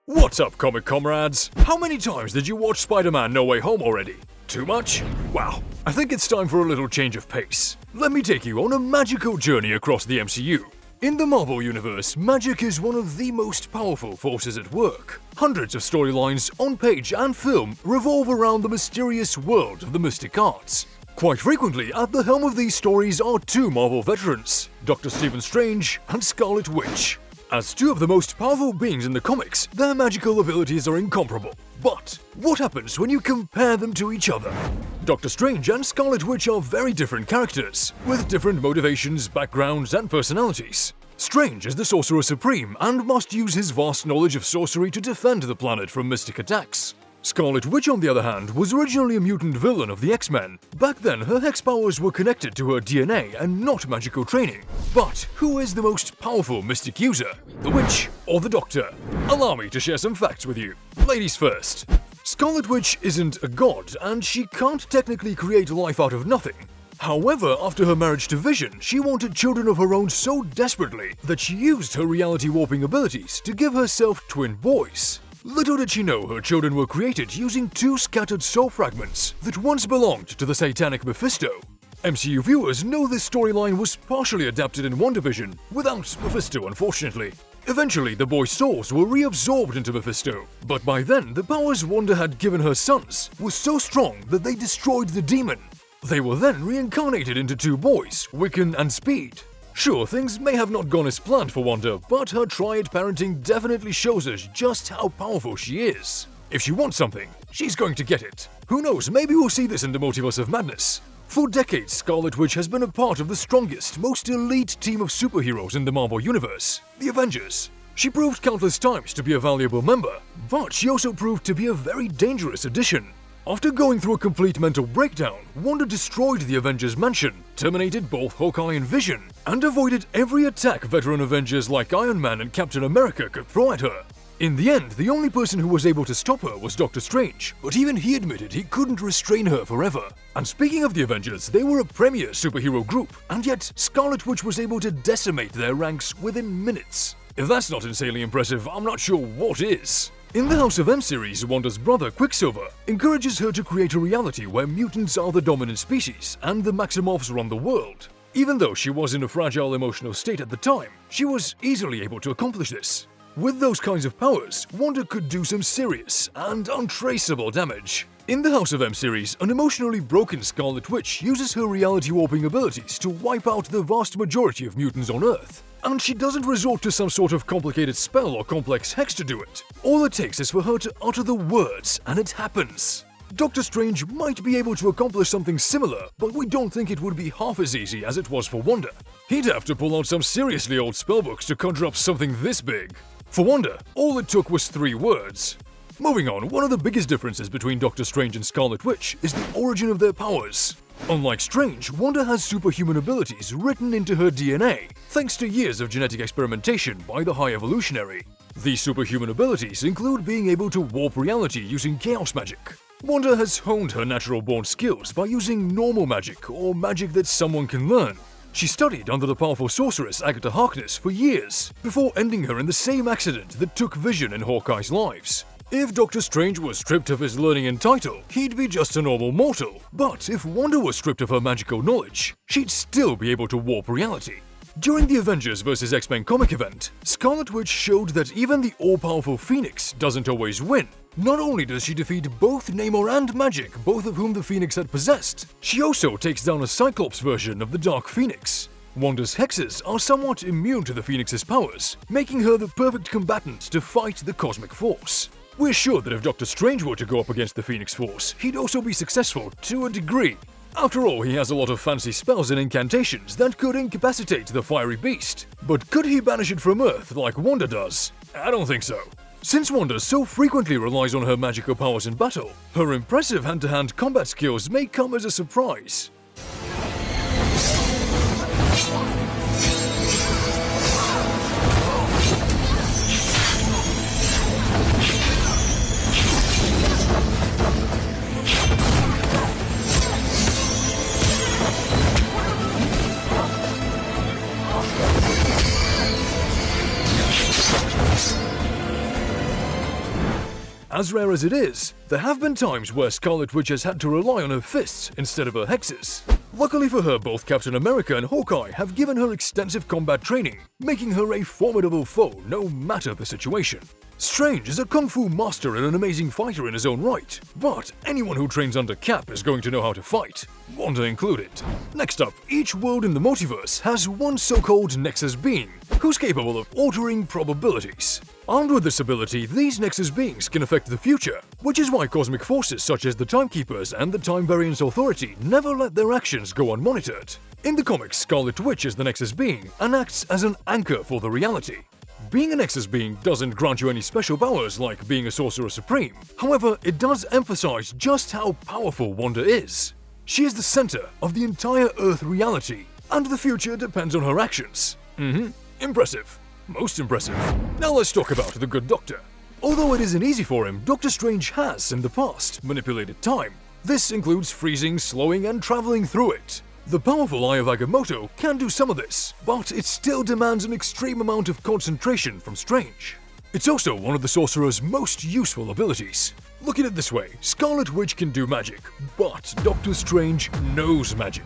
What's up, comic comrades? How many times did you watch Spider-Man No Way Home already? Too much? Wow, I think it's time for a little change of pace. Let me take you on a magical journey across the MCU. In the Marvel Universe, magic is one of the most powerful forces at work. Hundreds of storylines, on page and film, revolve around the mysterious world of the mystic arts. Quite frequently, at the helm of these stories are two Marvel veterans, Dr. Stephen Strange and Scarlet Witch. As two of the most powerful beings in the comics, their magical abilities are incomparable. But what happens when you compare them to each other? Doctor Strange and Scarlet Witch are very different characters, with different motivations, backgrounds, and personalities. Strange is the Sorcerer Supreme and must use his vast knowledge of sorcery to defend the planet from mystic attacks. Scarlet Witch, on the other hand, was originally a mutant villain of the X-Men. Back then, her hex powers were connected to her DNA and not magical training. But who is the most powerful mystic user? The Witch or the Doctor? Allow me to share some facts with you. Ladies first. Scarlet Witch isn't a god, and she can't technically create life out of nothing. However, after her marriage to Vision, she wanted children of her own so desperately that she used her reality warping abilities to give herself twin boys. Little did she know her children were created using two scattered soul fragments that once belonged to the satanic Mephisto. MCU viewers know this storyline was partially adapted in WandaVision, without Mephisto unfortunately. Eventually, the boys' souls were reabsorbed into Mephisto, but by then the powers Wanda had given her sons were so strong that they destroyed the demon. They were then reincarnated into two boys, Wiccan and Speed. Sure, things may have not gone as planned for Wanda, but her triad parenting definitely shows us just how powerful she is. If she wants something, she's going to get it. Who knows, maybe we'll see this in the Multiverse of Madness. For decades, Scarlet Witch has been a part of the strongest, most elite team of superheroes in the Marvel Universe, the Avengers. She proved countless times to be a valuable member, but she also proved to be a very dangerous addition. After going through a complete mental breakdown, Wanda destroyed the Avengers mansion, terminated both Hawkeye and Vision, and avoided every attack veteran Avengers like Iron Man and Captain America could throw at her. In the end, the only person who was able to stop her was Doctor Strange, but even he admitted he couldn't restrain her forever. And speaking of the Avengers, they were a premier superhero group, and yet Scarlet Witch was able to decimate their ranks within minutes. If that's not insanely impressive, I'm not sure what is. In the House of M series, Wanda's brother Quicksilver encourages her to create a reality where mutants are the dominant species and the Maximoffs run the world. Even though she was in a fragile emotional state at the time, she was easily able to accomplish this. With those kinds of powers, Wanda could do some serious and untraceable damage. In the House of M series, an emotionally broken Scarlet Witch uses her reality warping abilities to wipe out the vast majority of mutants on Earth. And she doesn't resort to some sort of complicated spell or complex hex to do it. All it takes is for her to utter the words, and it happens. Doctor Strange might be able to accomplish something similar, but we don't think it would be half as easy as it was for Wanda. He'd have to pull out some seriously old spellbooks to conjure up something this big. For Wanda, all it took was 3 words. Moving on, one of the biggest differences between Doctor Strange and Scarlet Witch is the origin of their powers. Unlike Strange, Wanda has superhuman abilities written into her DNA, thanks to years of genetic experimentation by the High Evolutionary. These superhuman abilities include being able to warp reality using chaos magic. Wanda has honed her natural-born skills by using normal magic, or magic that someone can learn. She studied under the powerful sorceress Agatha Harkness for years, before ending her in the same accident that took Vision and Hawkeye's lives. If Doctor Strange was stripped of his learning and title, he'd be just a normal mortal. But if Wanda was stripped of her magical knowledge, she'd still be able to warp reality. During the Avengers vs. X-Men comic event, Scarlet Witch showed that even the all-powerful Phoenix doesn't always win. Not only does she defeat both Namor and Magik, both of whom the Phoenix had possessed, she also takes down a Cyclops version of the Dark Phoenix. Wanda's hexes are somewhat immune to the Phoenix's powers, making her the perfect combatant to fight the cosmic force. We're sure that if Doctor Strange were to go up against the Phoenix Force, he'd also be successful to a degree. After all, he has a lot of fancy spells and incantations that could incapacitate the fiery beast. But could he banish it from Earth like Wanda does? I don't think so. Since Wanda so frequently relies on her magical powers in battle, her impressive hand-to-hand combat skills may come as a surprise. As rare as it is, there have been times where Scarlet Witch has had to rely on her fists instead of her hexes. Luckily for her, both Captain America and Hawkeye have given her extensive combat training, making her a formidable foe no matter the situation. Strange is a kung fu master and an amazing fighter in his own right, but anyone who trains under Cap is going to know how to fight, Wanda included. Next up, each world in the multiverse has one so-called Nexus being, who's capable of altering probabilities. Armed with this ability, these Nexus beings can affect the future, which is why cosmic forces such as the Timekeepers and the Time Variance Authority never let their actions go unmonitored. In the comics, Scarlet Witch is the Nexus being and acts as an anchor for the reality. Being a Nexus being doesn't grant you any special powers like being a Sorcerer Supreme, however, it does emphasize just how powerful Wanda is. She is the center of the entire Earth reality, and the future depends on her actions. Impressive. Most impressive. Now let's talk about the Good Doctor. Although it isn't easy for him, Doctor Strange has, in the past, manipulated time. This includes freezing, slowing, and traveling through it. The powerful Eye of Agamotto can do some of this, but it still demands an extreme amount of concentration from Strange. It's also one of the Sorcerer's most useful abilities. Look at it this way, Scarlet Witch can do magic, but Doctor Strange knows magic.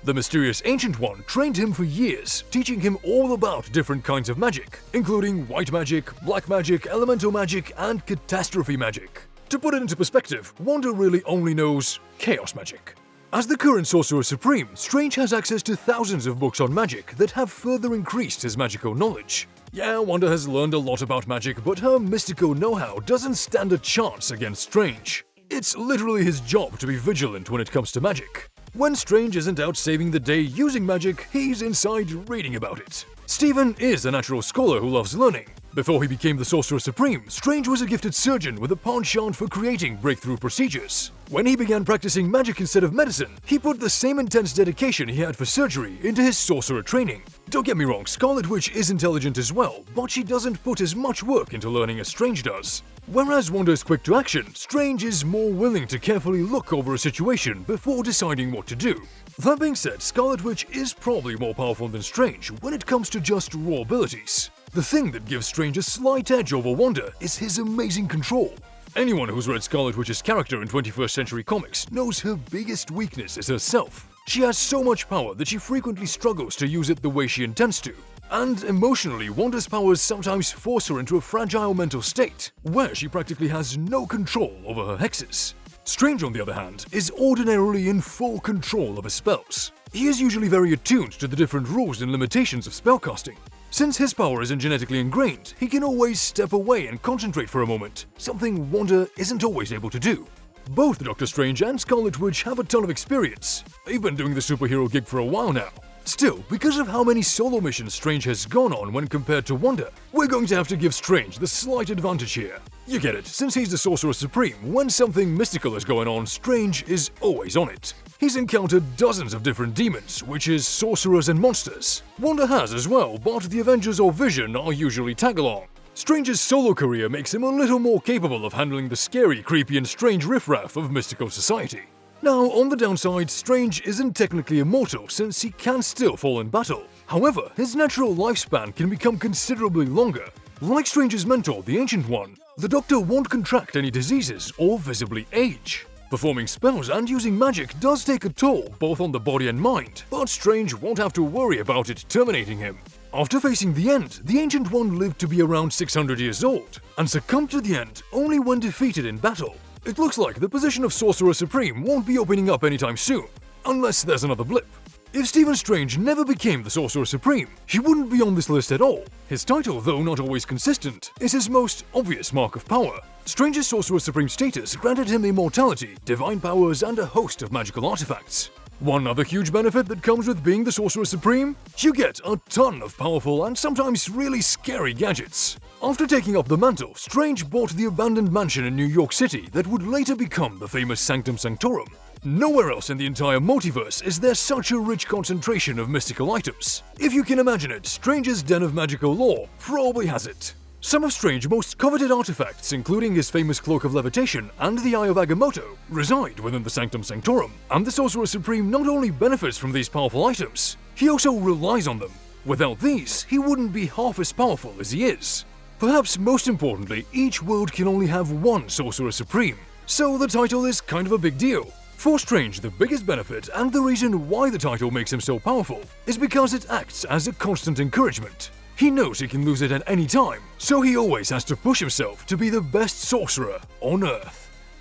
The mysterious Ancient One trained him for years, teaching him all about different kinds of magic, including white magic, black magic, elemental magic, and catastrophe magic. To put it into perspective, Wanda really only knows chaos magic. As the current Sorcerer Supreme, Strange has access to thousands of books on magic that have further increased his magical knowledge. Yeah, Wanda has learned a lot about magic, but her mystical know-how doesn't stand a chance against Strange. It's literally his job to be vigilant when it comes to magic. When Strange isn't out saving the day using magic, he's inside reading about it. Stephen is a natural scholar who loves learning. Before he became the Sorcerer Supreme, Strange was a gifted surgeon with a penchant for creating breakthrough procedures. When he began practicing magic instead of medicine, he put the same intense dedication he had for surgery into his sorcerer training. Don't get me wrong, Scarlet Witch is intelligent as well, but she doesn't put as much work into learning as Strange does. Whereas Wanda is quick to action, Strange is more willing to carefully look over a situation before deciding what to do. That being said, Scarlet Witch is probably more powerful than Strange when it comes to just raw abilities. The thing that gives Strange a slight edge over Wanda is his amazing control. Anyone who's read Scarlet Witch's character in 21st century comics knows her biggest weakness is herself. She has so much power that she frequently struggles to use it the way she intends to. And emotionally, Wanda's powers sometimes force her into a fragile mental state, where she practically has no control over her hexes. Strange, on the other hand, is ordinarily in full control of his spells. He is usually very attuned to the different rules and limitations of spellcasting. Since his power isn't genetically ingrained, he can always step away and concentrate for a moment, something Wanda isn't always able to do. Both Doctor Strange and Scarlet Witch have a ton of experience. They've been doing the superhero gig for a while now. Still, because of how many solo missions Strange has gone on when compared to Wanda, we're going to have to give Strange the slight advantage here. You get it, since he's the Sorcerer Supreme, when something mystical is going on, Strange is always on it. He's encountered dozens of different demons, witches, sorcerers, and monsters. Wanda has as well, but the Avengers or Vision are usually tag-along. Strange's solo career makes him a little more capable of handling the scary, creepy, and strange riffraff of mystical society. Now, on the downside, Strange isn't technically immortal since he can still fall in battle. However, his natural lifespan can become considerably longer. Like Strange's mentor, the Ancient One, the Doctor won't contract any diseases or visibly age. Performing spells and using magic does take a toll both on the body and mind, but Strange won't have to worry about it terminating him. After facing the end, the Ancient One lived to be around 600 years old, and succumbed to the end only when defeated in battle. It looks like the position of Sorcerer Supreme won't be opening up anytime soon, unless there's another blip. If Stephen Strange never became the Sorcerer Supreme, he wouldn't be on this list at all. His title, though not always consistent, is his most obvious mark of power. Strange's Sorcerer Supreme status granted him immortality, divine powers, and a host of magical artifacts. One other huge benefit that comes with being the Sorcerer Supreme? You get a ton of powerful and sometimes really scary gadgets. After taking up the mantle, Strange bought the abandoned mansion in New York City that would later become the famous Sanctum Sanctorum. Nowhere else in the entire multiverse is there such a rich concentration of mystical items. If you can imagine it, Strange's Den of Magical Lore probably has it. Some of Strange's most coveted artifacts, including his famous Cloak of Levitation and the Eye of Agamotto, reside within the Sanctum Sanctorum, and the Sorcerer Supreme not only benefits from these powerful items, he also relies on them. Without these, he wouldn't be half as powerful as he is. Perhaps most importantly, each world can only have one Sorcerer Supreme, so the title is kind of a big deal. For Strange, the biggest benefit and the reason why the title makes him so powerful is because it acts as a constant encouragement. He knows he can lose it at any time, so he always has to push himself to be the best sorcerer on Earth.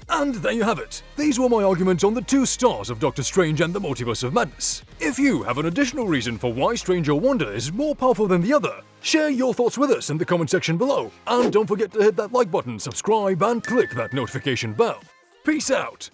And there you have it. These were my arguments on the 2 stars of Doctor Strange and the Multiverse of Madness. If you have an additional reason for why Strange or Wonder is more powerful than the other, share your thoughts with us in the comment section below. And don't forget to hit that like button, subscribe, and click that notification bell. Peace out!